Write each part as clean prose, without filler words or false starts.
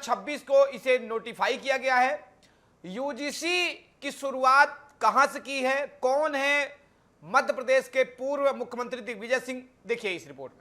26 को इसे नोटिफाई किया गया है। यूजीसी की शुरुआत कहां से की है, कौन है मध्य प्रदेश के पूर्व मुख्यमंत्री दिग्विजय सिंह, देखिए इस रिपोर्ट में।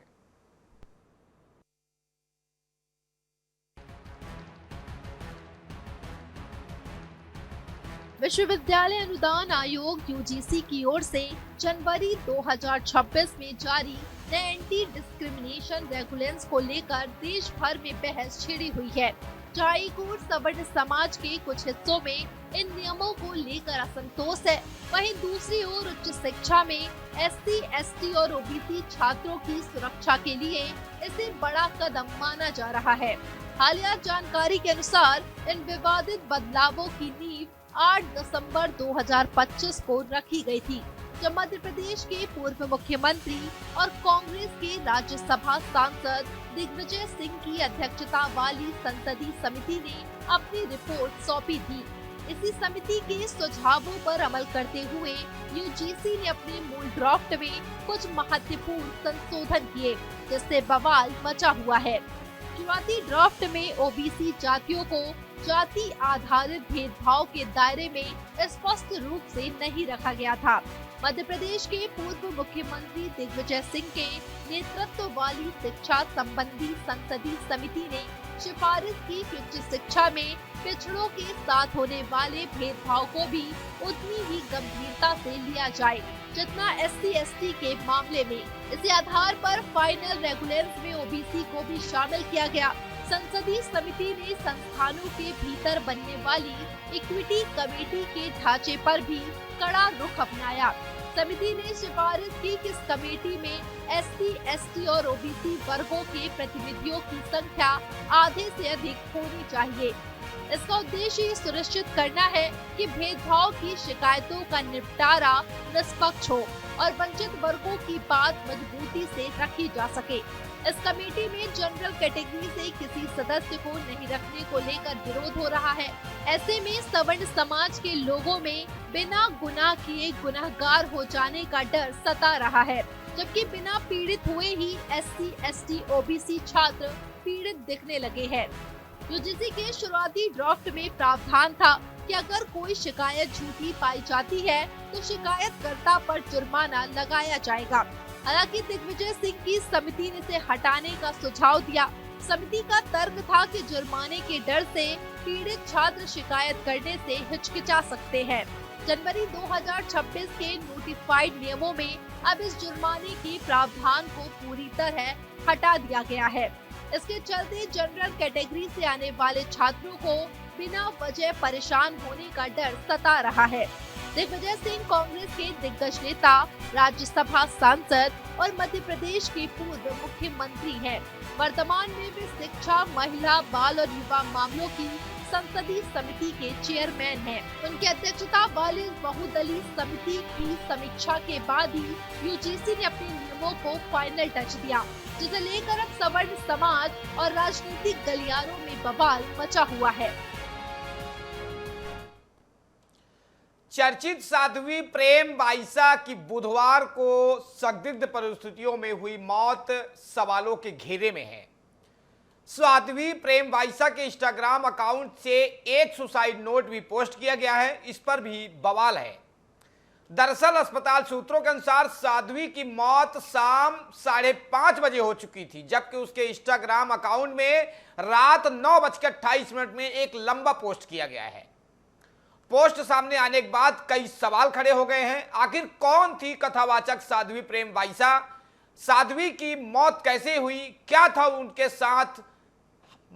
विश्वविद्यालय अनुदान आयोग यूजीसी की ओर से जनवरी 2026 में जारी नए एंटी डिस्क्रिमिनेशन रेगुलेशंस को लेकर देश भर में बहस छिड़ी हुई है। जहां एक ओर सवर्ण समाज के कुछ हिस्सों में इन नियमों को लेकर असंतोष है, वहीं दूसरी ओर उच्च शिक्षा में एससी, एसटी और ओबीसी छात्रों की सुरक्षा के लिए इसे बड़ा कदम माना जा रहा है। हालिया जानकारी के अनुसार इन विवादित बदलावों की नींव 8 दिसंबर 2025 को रखी गई थी, जब मध्य प्रदेश के पूर्व मुख्यमंत्री और कांग्रेस के राज्यसभा सांसद दिग्विजय सिंह की अध्यक्षता वाली संसदीय समिति ने अपनी रिपोर्ट सौंपी थी। इसी समिति के सुझावों पर अमल करते हुए यूजीसी ने अपने मूल ड्राफ्ट में कुछ महत्वपूर्ण संशोधन किए, जिससे बवाल मचा हुआ है। शुरुआती ड्राफ्ट में ओबीसी जातियों को जाति आधारित भेदभाव के दायरे में स्पष्ट रूप से नहीं रखा गया था। मध्य प्रदेश के पूर्व मुख्यमंत्री दिग्विजय सिंह के नेतृत्व वाली शिक्षा संबंधी संसदीय समिति ने सिफारिश की कि उच्च शिक्षा में पिछड़ों के साथ होने वाले भेदभाव को भी उतनी ही गंभीरता से लिया जाए जितना एससी, एसटी के मामले में। इसी आधार पर फाइनल रेगुलेशंस में ओबीसी को भी शामिल किया गया। संसदीय समिति ने संस्थानों के भीतर बनने वाली इक्विटी कमेटी के ढांचे पर भी कड़ा रुख अपनाया। समिति ने सिफारिश की कि इस कमेटी में एससी, एसटी और ओबीसी वर्गों के प्रतिनिधियों की संख्या आधे से अधिक होनी चाहिए। इसका उद्देश्य ये सुनिश्चित करना है कि भेदभाव की शिकायतों का निपटारा निष्पक्ष हो और वंचित वर्गों की बात मजबूती से रखी जा सके। इस कमेटी में जनरल कैटेगरी से किसी सदस्य को नहीं रखने को लेकर विरोध हो रहा है। ऐसे में सवर्ण समाज के लोगों में बिना गुनाह किए गुनहगार हो जाने का डर सता रहा है, जबकि बिना पीड़ित हुए ही एससी, एसटी, ओबीसी छात्र पीड़ित दिखने लगे हैं। यूजीसी के शुरुआती ड्राफ्ट में प्रावधान था कि अगर कोई शिकायत झूठी पाई जाती है तो शिकायतकर्ता पर जुर्माना लगाया जाएगा। हालांकि दिग्विजय सिंह की समिति ने इसे हटाने का सुझाव दिया। समिति का तर्क था कि जुर्माने के डर से पीड़ित छात्र शिकायत करने से हिचकिचा सकते हैं। जनवरी 2026 के नोटिफाइड नियमों में अब इस जुर्माने के प्रावधान को पूरी तरह हटा दिया गया है। इसके चलते जनरल कैटेगरी से आने वाले छात्रों को बिना वजह परेशान होने का डर सता रहा है। दिग्विजय सिंह कांग्रेस के दिग्गज नेता, राज्यसभा सांसद और मध्य प्रदेश के पूर्व मुख्यमंत्री हैं। वर्तमान में वे शिक्षा, महिला, बाल और युवा मामलों की संसदीय समिति के चेयरमैन हैं। उनकी अध्यक्षता वाली बहुदलीय समिति की समीक्षा के बाद ही यूजीसी ने अपने नियमों को फाइनल टच दिया, जिसे लेकर अब सवर्ण समाज और राजनीतिक गलियारों में बवाल मचा हुआ है। चर्चित साध्वी प्रेम बाईसा की बुधवार को संदिग्ध परिस्थितियों में हुई मौत सवालों के घेरे में है। साध्वी प्रेम बाईसा के इंस्टाग्राम अकाउंट से एक सुसाइड नोट भी पोस्ट किया गया है, इस पर भी बवाल है। दरअसल अस्पताल सूत्रों के अनुसार साध्वी की मौत शाम 5:30 बजे हो चुकी थी, जबकि उसके इंस्टाग्राम अकाउंट में रात 9:28 में एक लंबा पोस्ट किया गया है। पोस्ट सामने आने के बाद कई सवाल खड़े हो गए हैं। आखिर कौन थी कथावाचक साध्वी प्रेम बाईसा? साध्वी की मौत कैसे हुई? क्या था उनके साथ?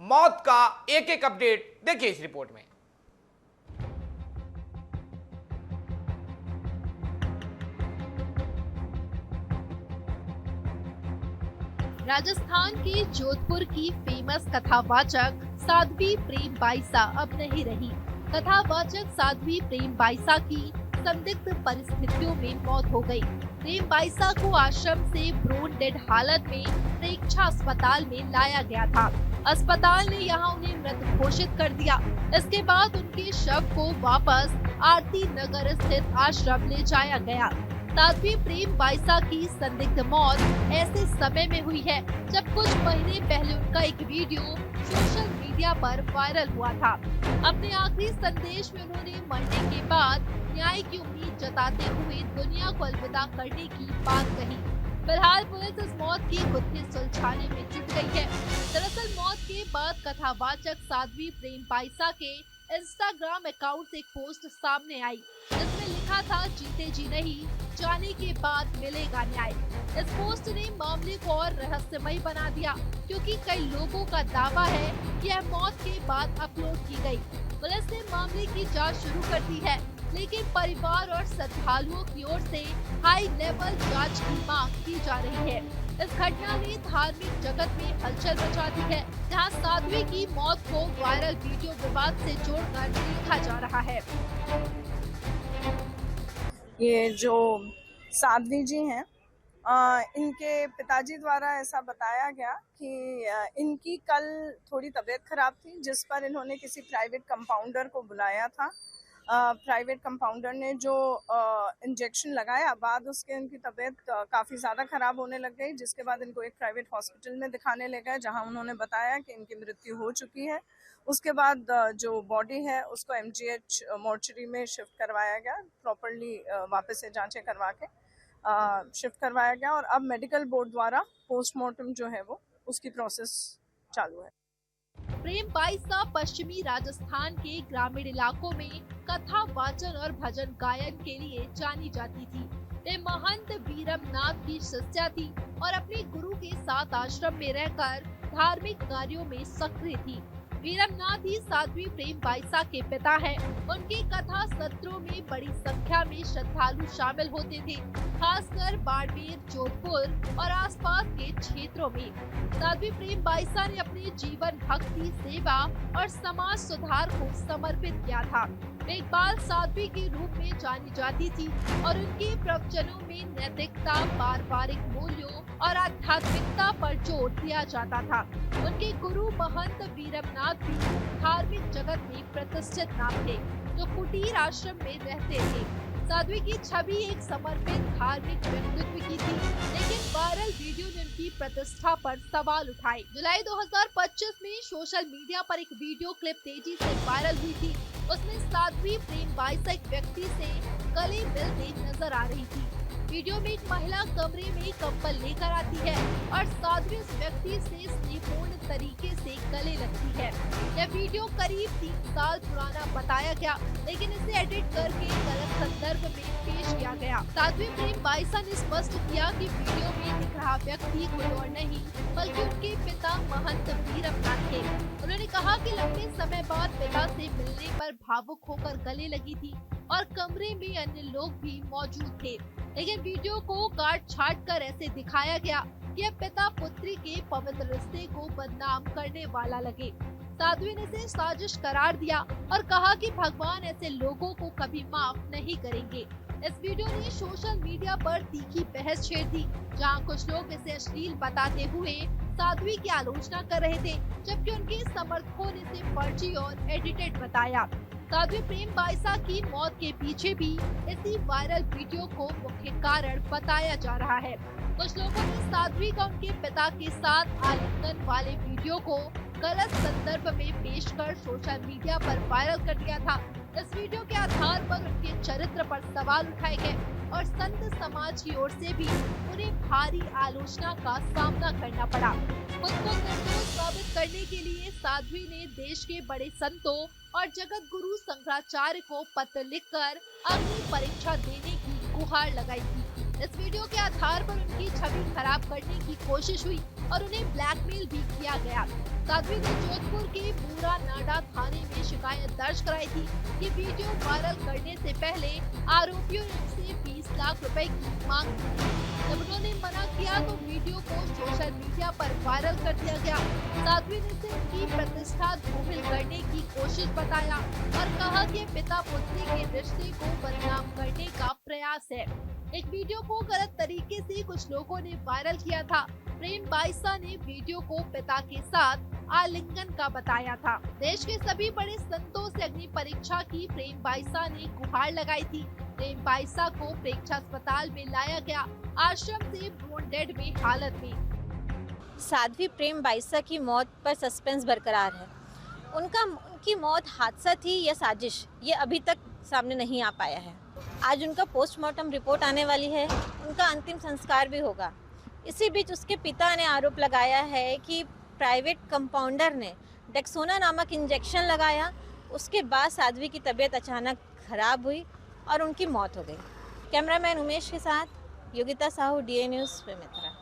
मौत का एक एक अपडेट देखिए इस रिपोर्ट में। राजस्थान के जोधपुर की फेमस कथावाचक साध्वी प्रेम बाईसा अब नहीं रही। कथावाचक साध्वी प्रेम बाईसा की संदिग्ध परिस्थितियों में मौत हो गई। प्रेम बाईसा को आश्रम से ब्रोन डेड हालत में प्रेक्षा अस्पताल में लाया गया था। अस्पताल ने यहां उन्हें मृत घोषित कर दिया। इसके बाद उनके शव को वापस आरती नगर स्थित आश्रम ले जाया गया। साध्वी प्रेम बाईसा की संदिग्ध मौत ऐसे समय में हुई है जब कुछ महीने पहले उनका एक वीडियो सोशल मीडिया मीडिया पर वायरल हुआ था। अपने आखिरी संदेश में उन्होंने मरने के बाद न्याय की उम्मीद जताते हुए दुनिया को अलविदा करने की बात कही। फिलहाल पुलिस इस मौत की गुत्थी सुलझाने में जुट गई है। दरअसल मौत के बाद कथावाचक साध्वी प्रेमबाईसा के इंस्टाग्राम अकाउंट से एक पोस्ट सामने आई, जिसमें लिखा था, जीते जी नहीं, जाने के बाद मिलेगा न्याय। इस पोस्ट ने मामले को और रहस्यमय बना दिया, क्योंकि कई लोगों का दावा है कि यह मौत के बाद अपलोड की गई। पुलिस ने मामले की जांच शुरू कर दी है, लेकिन परिवार और श्रद्धालुओं की ओर से हाई लेवल जांच की मांग की जा रही है। इस घटना ने धार्मिक जगत में हलचल मचा दी है, जहां साध्वी की मौत को वायरल वीडियो विवाद से जोड़कर देखा जा रहा है। ये जो साध्वी जी हैं, इनके पिताजी द्वारा ऐसा बताया गया कि इनकी कल थोड़ी तबीयत खराब थी, जिस पर इन्होंने किसी प्राइवेट कंपाउंडर को बुलाया था। प्राइवेट कंपाउंडर ने जो इंजेक्शन लगाया, बाद उसके इनकी तबीयत काफ़ी ज़्यादा ख़राब होने लग गई, जिसके बाद इनको एक प्राइवेट हॉस्पिटल में दिखाने ले गए, जहां उन्होंने बताया कि इनकी मृत्यु हो चुकी है। उसके बाद जो बॉडी है उसको MGH मॉर्चरी में शिफ्ट करवाया गया, प्रॉपरली वापस से जांचें करवा के शिफ्ट करवाया गया, और अब मेडिकल बोर्ड द्वारा पोस्टमार्टम जो है वो उसकी प्रोसेस चालू है। प्रेमबाईसा पश्चिमी राजस्थान के ग्रामीण इलाकों में कथा वाचन और भजन गायन के लिए जानी जाती थी। वे महंत वीरमनाथ की शिष्या थी और अपने गुरु के साथ आश्रम में रहकर धार्मिक कार्यों में सक्रिय थी। वीरमनाथ ही साध्वी प्रेमबाईसा के पिता हैं। उनके कथा सत्रों में बड़ी संख्या में श्रद्धालु शामिल होते थे, खासकर बाड़मेर, जोधपुर और आसपास के क्षेत्रों में। साध्वी प्रेमबाईसा ने अपने जीवन भक्ति, सेवा और समाज सुधार को समर्पित किया था। एक बाल साध्वी के रूप में जानी जाती थी और उनके प्रवचनों में नैतिकता, पारिवारिक मूल्यों और आध्यात्मिकता पर जोर दिया जाता था। उनके गुरु महंत वीरमनाथ भी धार्मिक जगत में प्रतिष्ठित नाम थे, जो कुटीर आश्रम में रहते थे। साध्वी की छवि एक समर्पित धार्मिक व्यक्तित्व की थी, लेकिन वायरल वीडियो ने उनकी प्रतिष्ठा पर सवाल उठाए। जुलाई 2025 में सोशल मीडिया पर एक वीडियो क्लिप तेजी से वायरल हुई थी। उसमें साध्वी प्रेमबाईसा एक व्यक्ति से गले मिलते नजर आ रही थी। वीडियो में एक महिला कमरे में कंबल लेकर आती है और साध्वी उस व्यक्ति से स्नेहपूर्ण तरीके से गले लगती है। यह वीडियो करीब 3 साल पुराना बताया गया, लेकिन इसे एडिट करके गलत संदर्भ में पेश किया गया। साध्वी प्रेमबाईसा ने स्पष्ट किया कि वीडियो में दिख रहा व्यक्ति कोई और नहीं, बल्कि उनके पिता महंत वीरमनाथ थे। उन्होंने कहा कि लंबे समय बाद पिता से मिलने पर भावुक होकर गले लगी थी और कमरे में अन्य लोग भी मौजूद थे, लेकिन वीडियो को काट छाट कर ऐसे दिखाया गया कि यह पिता पुत्री के पवित्र रिश्ते को बदनाम करने वाला लगे। साध्वी ने इसे साजिश करार दिया और कहा कि भगवान ऐसे लोगों को कभी माफ नहीं करेंगे। इस वीडियो ने सोशल मीडिया पर तीखी बहस छेड़ दी, जहां कुछ लोग इसे अश्लील बताते हुए साध्वी की आलोचना कर रहे थे, जबकि उनके समर्थकों ने इसे फर्जी और एडिटेड बताया। साध्वी प्रेमबाईसा की मौत के पीछे भी इसी वायरल वीडियो को मुख्य कारण बताया जा रहा है। कुछ लोगों ने साध्वी का उनके पिता के साथ आलिंगन वाले वीडियो को गलत संदर्भ में पेश कर सोशल मीडिया पर वायरल कर दिया था। इस वीडियो के आधार पर उनके चरित्र पर सवाल उठाए गए और संत समाज की ओर से भी उन्हें भारी आलोचना का सामना करना पड़ा। खुद को निर्दोष साबित करने के लिए साध्वी ने देश के बड़े संतों और जगत गुरु शंकराचार्य को पत्र लिखकर अग्नि परीक्षा देने की गुहार लगाई थी। इस वीडियो के आधार पर उनकी छवि खराब करने की कोशिश हुई और उन्हें ब्लैकमेल भी किया गया। साध्वी ने जोधपुर के पूरा नाडा थाने में शिकायत दर्ज कराई थी कि वीडियो वायरल करने से पहले आरोपियों ने उनसे 20 लाख रुपए की मांग की थी। जब उन्होंने मना किया तो वीडियो को सोशल मीडिया पर वायरल कर दिया गया। साध्वी ने इसे उनकी प्रतिष्ठा धूमिल करने की कोशिश बताया और कहा कि पिता पुत्री के रिश्ते को बदनाम करने का प्रयास है। एक वीडियो को गलत तरीके से कुछ लोगों ने वायरल किया था। प्रेमबाईसा ने वीडियो को पिता के साथ आलिंगन का बताया था। देश के सभी बड़े संतों से अग्नि परीक्षा की प्रेमबाईसा ने गुहार लगाई थी। प्रेमबाईसा को प्रेक्षास्पताल अस्पताल में लाया गया, आश्रम से ब्रोन डेड में हालत में। साध्वी प्रेमबाईसा की मौत पर सस्पेंस बरकरार है उनकी मौत हादसा थी या साजिश, ये अभी तक सामने नहीं आ पाया है। आज उनका पोस्टमार्टम रिपोर्ट आने वाली है, उनका अंतिम संस्कार भी होगा। इसी बीच उसके पिता ने आरोप लगाया है कि प्राइवेट कंपाउंडर ने डेक्सोना नामक इंजेक्शन लगाया, उसके बाद साध्वी की तबीयत अचानक खराब हुई और उनकी मौत हो गई। कैमरामैन उमेश के साथ योगिता साहू, DA न्यूज़, बेमेतरा।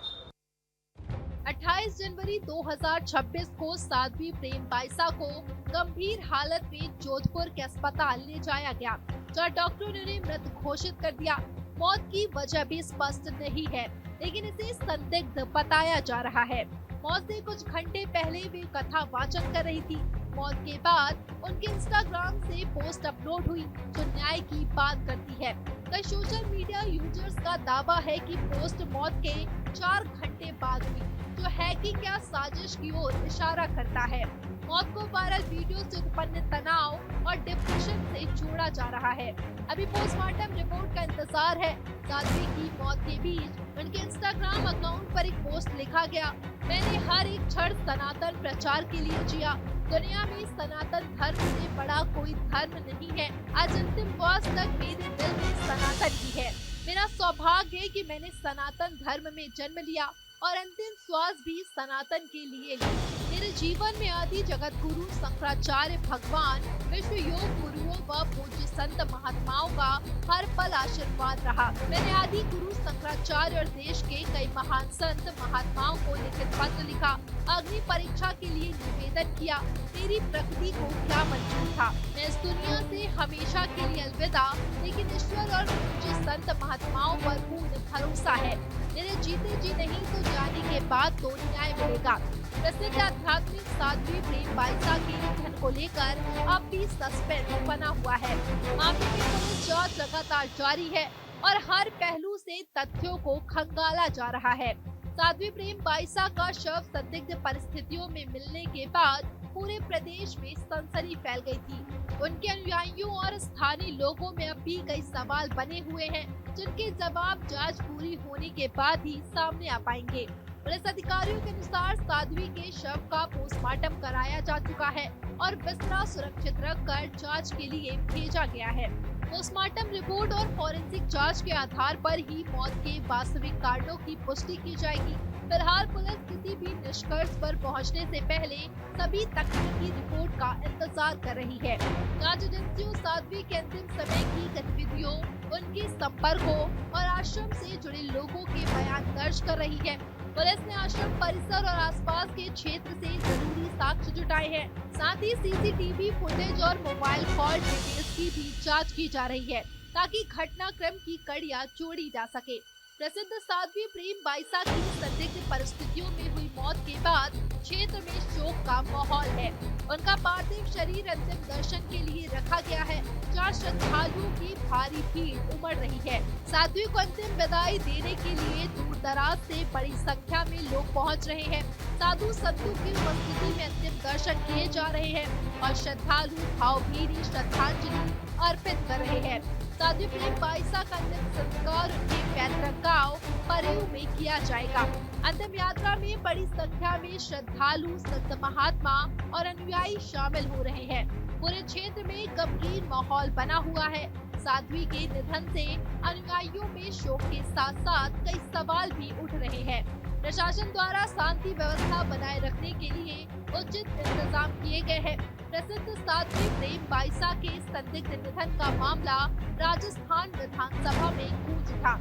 28 जनवरी 2026 को साध्वी प्रेम बाइसा को गंभीर हालत में जोधपुर के अस्पताल ले जाया गया, जहां डॉक्टरों ने उन्हें मृत घोषित कर दिया। मौत की वजह भी स्पष्ट नहीं है, लेकिन इसे संदिग्ध बताया जा रहा है। मौत से कुछ घंटे पहले वे कथा वाचन कर रही थी। मौत के बाद उनके इंस्टाग्राम से पोस्ट अपलोड हुई, जो न्याय की बात करती है। कई सोशल मीडिया यूजर्स का दावा है कि पोस्ट मौत के 4 घंटे बाद हुई, जो हैकिंग या साजिश की ओर इशारा करता है। मौत को वायरल वीडियो से उत्पन्न तनाव और डिप्रेशन से जोड़ा जा रहा है। अभी पोस्टमार्टम रिपोर्ट का इंतजार है। साध्वी की मौत के बीच उनके इंस्टाग्राम अकाउंट पर एक पोस्ट लिखा गया, मैंने हर एक क्षण सनातन प्रचार के लिए जिया। दुनिया में सनातन धर्म से बड़ा कोई धर्म नहीं है। आज अंतिम श्वास तक मेरे दिल में सनातन ही है। मेरा सौभाग्य है कि मैंने सनातन धर्म में जन्म लिया और अंतिम श्वास भी सनातन के लिए ली। मेरे जीवन में आदि जगत गुरु शंकराचार्य भगवान, विश्व योग गुरुओं व पूज्य संत महात्माओं का हर पल आशीर्वाद रहा। मैंने आदि गुरु शंकराचार्य और देश के कई महान संत महात्माओं को लिखित पत्र लिखा, अग्नि परीक्षा के लिए निवेदन किया। मेरी प्रकृति को क्या मंजूर था। मैं इस दुनिया से हमेशा के लिए अलविदा, लेकिन ईश्वर और पूज्य संत महात्माओं पर पूर्ण भरोसा है। मेरे जीते जी नहीं तो जाने के बाद तो न्याय मिलेगा। प्रसिद्ध आध्यात्मिक साध्वी प्रेम बाइसा के निधन को लेकर अब भी सस्पेंस बना हुआ है। मामले में पुलिस जांच लगातार जारी है और हर पहलू से तथ्यों को खंगाला जा रहा है। साध्वी प्रेम बाइसा का शव संदिग्ध परिस्थितियों में मिलने के बाद पूरे प्रदेश में सनसनी फैल गई थी। उनके अनुयायियों और स्थानीय लोगों में अब भी कई सवाल बने हुए हैं, जिनके जवाब जांच पूरी होने के बाद ही सामने आ पाएंगे। पुलिस अधिकारियों के अनुसार साध्वी के शव का पोस्टमार्टम कराया जा चुका है और बिस्तरा सुरक्षित रखकर जांच के लिए भेजा गया है। पोस्टमार्टम रिपोर्ट और फॉरेंसिक जांच के आधार पर ही मौत के वास्तविक कारणों की पुष्टि की जाएगी। फिलहाल पुलिस किसी भी निष्कर्ष पर पहुंचने से पहले सभी तकनीकी रिपोर्ट का इंतजार कर रही है। जांच एजेंसियों साध्वी के अंतिम समय की गतिविधियों, उनके संपर्कों और आश्रम से जुड़े लोगों के बयान दर्ज कर रही है। पुलिस ने आश्रम परिसर और आसपास के क्षेत्र से जरूरी साक्ष्य जुटाए हैं। साथ ही CCTV फुटेज और मोबाइल कॉल डिटेल्स की भी जांच की जा रही है, ताकि घटनाक्रम की कड़ियां जोड़ी जा सके। प्रसिद्ध साध्वी प्रेम बाइसा की संदिग्ध परिस्थितियों में हुई मौत के बाद क्षेत्र में शोक का माहौल है। उनका पार्थिव शरीर अंतिम दर्शन के लिए रखा गया है, जहां श्रद्धालुओं की भारी भीड़ उमड़ रही है। साध्वी को अंतिम विदाई देने के लिए दूर दराज से बड़ी संख्या में लोग पहुंच रहे हैं। साधु संतों की उपस्थिति में अंतिम दर्शन किए जा रहे हैं और श्रद्धालु भावभीनी श्रद्धांजलि अर्पित कर रहे हैं। साध्वी प्रेम बाइसा का अंतिम संस्कार उनके पैतृक गांव परेऊ में किया जाएगा। अंतिम यात्रा में बड़ी संख्या में श्रद्धालु, संत महात्मा और अनुयायी शामिल हो रहे हैं। पूरे क्षेत्र में गंभीर माहौल बना हुआ है। साध्वी के निधन से अनुयायियों में शोक के साथ साथ कई सवाल भी उठ रहे हैं। प्रशासन द्वारा शांति व्यवस्था बनाए रखने के लिए उचित इंतजाम किए गए हैं। प्रसिद्ध साध्वी प्रेम बाइसा के संदिग्ध निधन का मामला राजस्थान विधानसभा में गूंज उठा।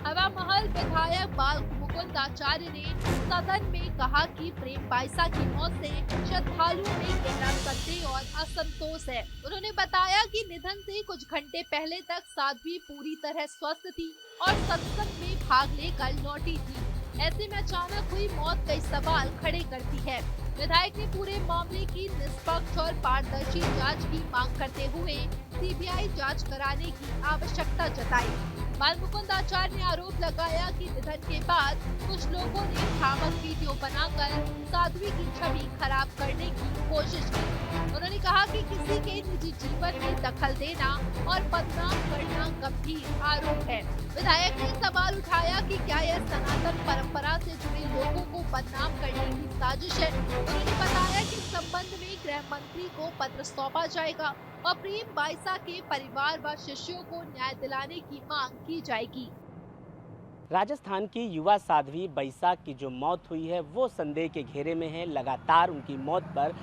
हवा महल विधायक बाल मुकुंद आचार्य ने सदन में कहा कि प्रेम बाइसा की मौत से श्रद्धालुओं में गहरा संदेह और असंतोष है। उन्होंने बताया कि निधन से कुछ घंटे पहले तक साध्वी पूरी तरह स्वस्थ थी और सत्संग में भाग लेकर लौटी थी। ऐसे में अचानक हुई मौत कई सवाल खड़े करती है। विधायक ने पूरे मामले की निष्पक्ष और पारदर्शी जांच की मांग करते हुए CBI जांच कराने की आवश्यकता जताई। बालमुकुंद आचार्य ने आरोप लगाया कि निधन के बाद कुछ लोगों ने भ्रामक वीडियो बनाकर साध्वी की छवि खराब करने की कोशिश की। उन्होंने कहा कि किसी के निजी जीवन में दखल देना और बदनाम करना गंभीर आरोप है। विधायक ने सवाल उठाया कि क्या यह सनातन परंपरा से जुड़े लोगों को बदनाम करने की साजिश है। उन्होंने बताया कि इस संबंध में गृह मंत्री को पत्र सौंपा जाएगा और प्रेम बाईसा के परिवार व शिष्यों को न्याय दिलाने की मांग की जाएगी। राजस्थान की युवा साध्वी बाईसा की जो मौत हुई है वो संदेह के घेरे में है। लगातार उनकी मौत पर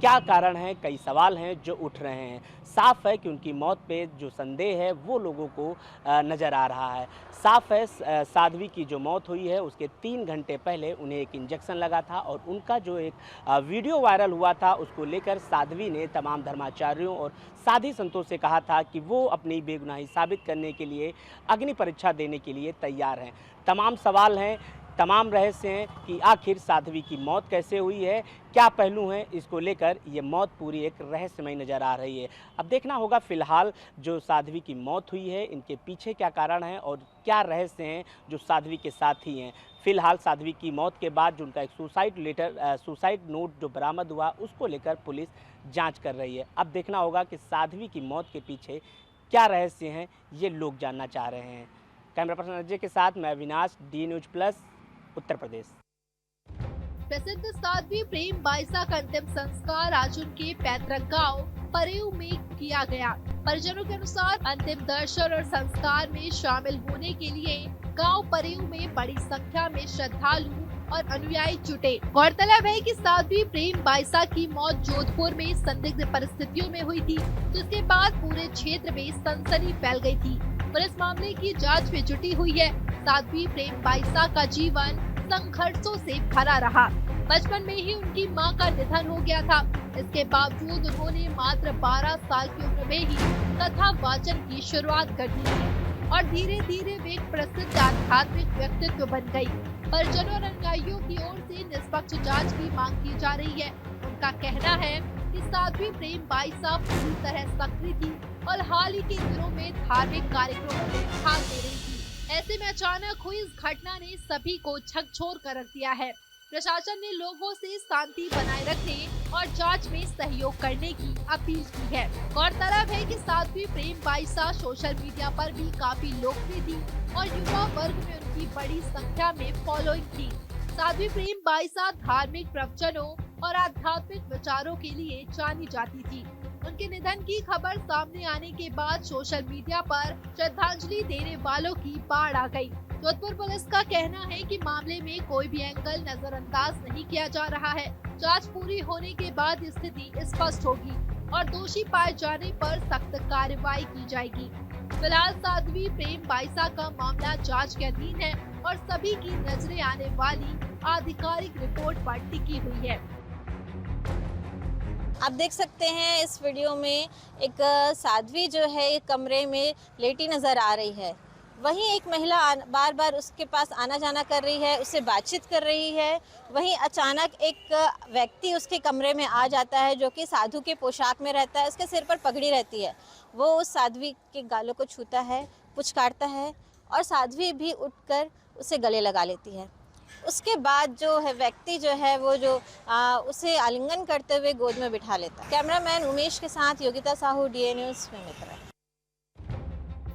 क्या कारण है, कई सवाल हैं जो उठ रहे हैं। साफ है कि उनकी मौत पे जो संदेह है वो लोगों को नज़र आ रहा है। साफ है साध्वी की जो मौत हुई है उसके 3 घंटे पहले उन्हें एक इंजेक्शन लगा था और उनका जो एक वीडियो वायरल हुआ था उसको लेकर साध्वी ने तमाम धर्माचार्यों और साधी संतों से कहा था कि वो अपनी बेगुनाही साबित करने के लिए अग्नि परीक्षा देने के लिए तैयार हैं। तमाम सवाल हैं, तमाम रहस्य हैं कि आखिर साध्वी की मौत कैसे हुई है, क्या पहलू हैं, इसको लेकर ये मौत पूरी एक रहस्यमय नज़र आ रही है। अब देखना होगा फिलहाल जो साध्वी की मौत हुई है इनके पीछे क्या कारण है और क्या रहस्य हैं जो साध्वी के साथ ही हैं। फिलहाल साध्वी की मौत के बाद जो उनका एक सुसाइड नोट जो बरामद हुआ उसको लेकर पुलिस जांच कर रही है। अब देखना होगा कि साध्वी की मौत के पीछे क्या रहस्य हैं ये लोग जानना चाह रहे हैं। कैमरा पर्सन अजय के साथ मैं Avinash, D news plus, Uttar Pradesh. प्रसिद्ध साध्वी प्रेम बाईसा का अंतिम संस्कार आज उनके पैतृक गांव परेऊ में किया गया। परिजनों के अनुसार अंतिम दर्शन और संस्कार में शामिल होने के लिए गांव परेऊ में बड़ी संख्या में श्रद्धालु और अनुयायी जुटे। गौरतलब है कि साध्वी प्रेम बाईसा की मौत जोधपुर में संदिग्ध परिस्थितियों में हुई थी, जिसके बाद पूरे क्षेत्र में सनसनी फैल गई थी। पुलिस मामले की जांच में जुटी हुई है। साध्वी प्रेम बाईसा का जीवन संघर्षों से भरा रहा। बचपन में ही उनकी मां का निधन हो गया था। इसके बावजूद उन्होंने मात्र 12 साल की उम्र में ही कथा वाचन की शुरुआत कर दी थी और धीरे धीरे वे एक प्रसिद्ध आध्यात्मिक व्यक्तित्व बन गयी। परिजनों और अनुयायियों की ओर से निष्पक्ष जांच की मांग की जा रही है। उनका कहना है कि साध्वी प्रेम बाईसा पूरी तरह सक्रिय थी और हाल ही के दिनों में धार्मिक कार्यक्रमों में भाग ले रही थी। ऐसे में अचानक हुई इस घटना ने सभी को झकझोर कर रख दिया है। प्रशासन ने लोगों से शांति बनाए रखने और जांच में सहयोग करने की अपील की है। गौरतलब है कि साध्वी प्रेम बाईसा सोशल मीडिया पर भी काफी लोकप्रिय थी और युवा वर्ग में उनकी बड़ी संख्या में फॉलोइंग थी। साध्वी प्रेम बाईसा धार्मिक प्रवचनों और आध्यात्मिक विचारों के लिए जानी जाती थी। उनके निधन की खबर सामने आने के बाद सोशल मीडिया पर श्रद्धांजलि देने वालों की बाढ़ आ गई। जोधपुर पुलिस का कहना है कि मामले में कोई भी एंगल नजरअंदाज नहीं किया जा रहा है। जांच पूरी होने के बाद स्थिति स्पष्ट होगी और दोषी पाए जाने पर सख्त कार्रवाई की जाएगी। फिलहाल साध्वी प्रेम बाईसा का मामला जांच के अधीन है और सभी की नजरें आने वाली आधिकारिक रिपोर्ट पर टिकी हुई है। आप देख सकते हैं इस वीडियो में एक साध्वी जो है एक कमरे में लेटी नजर आ रही है। वहीं एक महिला बार बार उसके पास आना जाना कर रही है, उससे बातचीत कर रही है। वहीं अचानक एक व्यक्ति उसके कमरे में आ जाता है जो कि साधु के पोशाक में रहता है, उसके सिर पर पगड़ी रहती है। वो उस साध्वी के गालों को छूता है, पुचकारता है और साध्वी भी उठकर उसे गले लगा लेती है। उसके बाद जो है व्यक्ति जो है वो जो उसे आलिंगन करते हुए गोद में बिठा लेता है। कैमरामैन उमेश के साथ योगिता साहू, DA न्यूज़ में मित्र।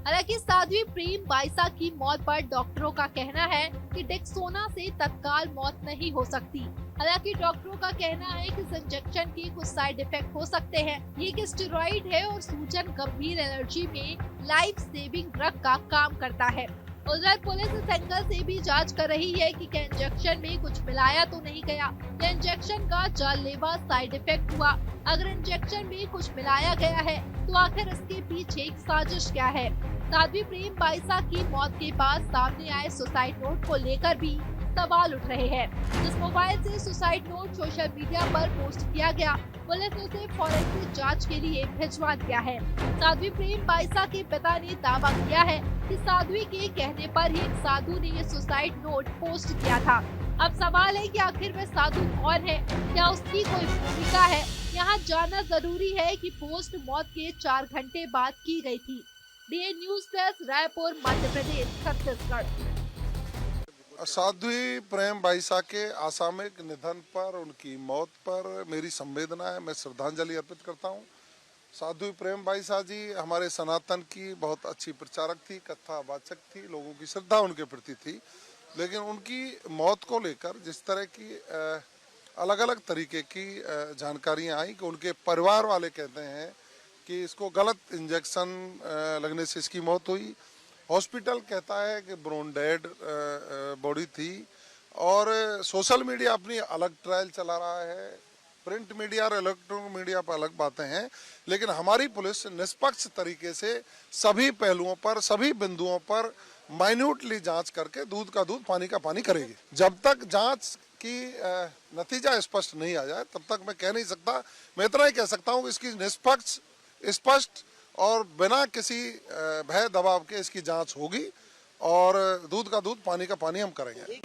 हालांकि साध्वी प्रेम बाईसा की मौत पर डॉक्टरों का कहना है कि डेक्सोना से तत्काल मौत नहीं हो सकती। हालांकि डॉक्टरों का कहना है कि इस इंजेक्शन के कुछ साइड इफेक्ट हो सकते हैं। ये एक स्टेरॉइड है और सूजन गंभीर एलर्जी में लाइफ सेविंग ड्रग का काम करता है। उधर पुलिस इस एंगल से भी जांच कर रही है कि क्या इंजेक्शन में कुछ मिलाया तो नहीं गया या इंजेक्शन का जानलेवा साइड इफेक्ट हुआ। अगर इंजेक्शन में कुछ मिलाया गया है तो आखिर इसके पीछे एक साजिश क्या है। साध्वी प्रेम बाईसा की मौत के बाद सामने आए सुसाइड नोट को लेकर भी सवाल उठ रहे हैं। जिस मोबाइल से सुसाइड नोट सोशल मीडिया पर पोस्ट किया गया, पुलिस ने उसे फॉरेंसिक जांच के लिए भिजवा दिया है। साध्वी प्रेम बाईसा के पिता ने दावा किया है कि साध्वी के कहने पर ही एक साधु ने ये सुसाइड नोट पोस्ट किया था। अब सवाल है कि आखिर वह साधु कौन है, क्या उसकी कोई भूमिका है। यहाँ जानना जरूरी है कि पोस्ट मौत के 4 घंटे बाद की गई थी। DA news desk, Raipur, Madhya Pradesh, Chhattisgarh. Sadhvi प्रेम बाईसा के असामयिक निधन पर, उनकी मौत पर मेरी संवेदना है, मैं श्रद्धांजलि अर्पित करता हूं। साध्वी प्रेम बाईसा जी हमारे सनातन की बहुत अच्छी प्रचारक थी, कथावाचक थी, लोगों की श्रद्धा उनके प्रति थी। लेकिन उनकी मौत को लेकर जिस तरह की अलग अलग तरीके की जानकारियां आई कि उनके परिवार वाले कहते हैं कि इसको गलत इंजेक्शन लगने से इसकी मौत हुई। हॉस्पिटल कहता है कि ब्रोन डेड बॉडी थी। और सोशल मीडिया अपनी अलग ट्रायल चला रहा है, प्रिंट मीडिया और इलेक्ट्रॉनिक मीडिया पर अलग बातें हैं। लेकिन हमारी पुलिस निष्पक्ष तरीके से सभी पहलुओं पर, सभी बिंदुओं पर माइन्यूटली जांच करके दूध का दूध पानी का पानी करेगी। जब तक जांच की नतीजा स्पष्ट नहीं आ जाए तब तक मैं कह नहीं सकता। मैं इतना ही कह सकता हूँ कि इसकी निष्पक्ष, स्पष्ट और बिना किसी भय दबाव के इसकी जांच होगी और दूध का दूध पानी का पानी हम करेंगे।